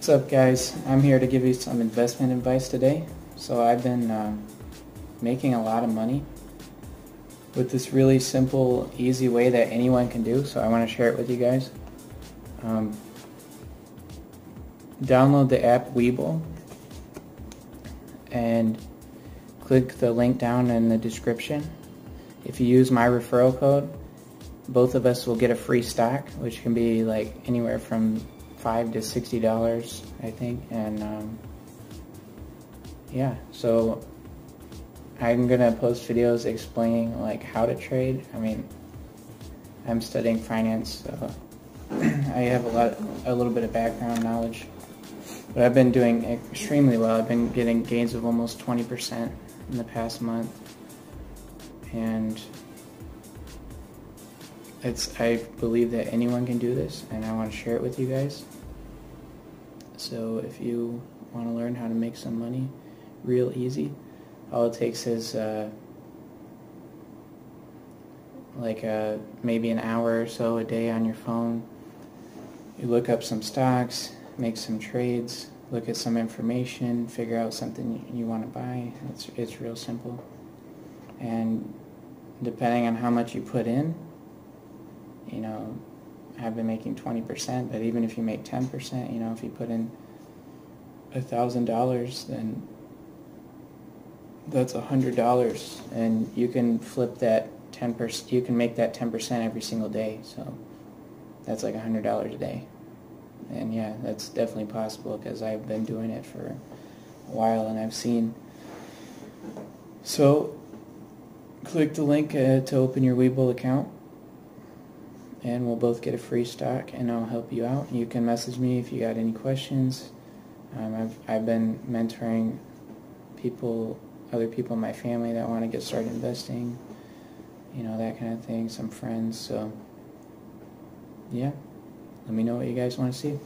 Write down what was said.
What's up, guys? I'm here to give you some investment advice today. So I've been making a lot of money with this really simple, easy way that anyone can do, so I want to share it with you guys. Download the app Webull and click the link down in the description. If you use my referral code, both of us will get a free stock, which can be like anywhere from $5 to $60, I think. And yeah, so I'm gonna post videos explaining like how to trade. I mean, I'm studying finance, so I have a little bit of background knowledge, but I've been doing extremely well. I've been getting gains of almost 20% in the past month, and I believe that anyone can do this, and I want to share it with you guys. So if you want to learn how to make some money real easy, all it takes is maybe an hour or so a day on your phone. You look up some stocks, make some trades, look at some information, figure out something you want to buy. It's real simple. And depending on how much you put in, you know, I've been making 20%, but even if you make 10%, you know, if you put in $1,000, then that's $100, and you can flip that 10%. You can make that 10% every single day, so that's like $100 a day. And yeah, that's definitely possible because I've been doing it for a while and I've seen. So click the link to open your Webull account, and we'll both get a free stock, and I'll help you out. You can message me if you got any questions. I've been mentoring other people in my family that want to get started investing, you know, that kind of thing, some friends. So yeah, let me know what you guys want to see.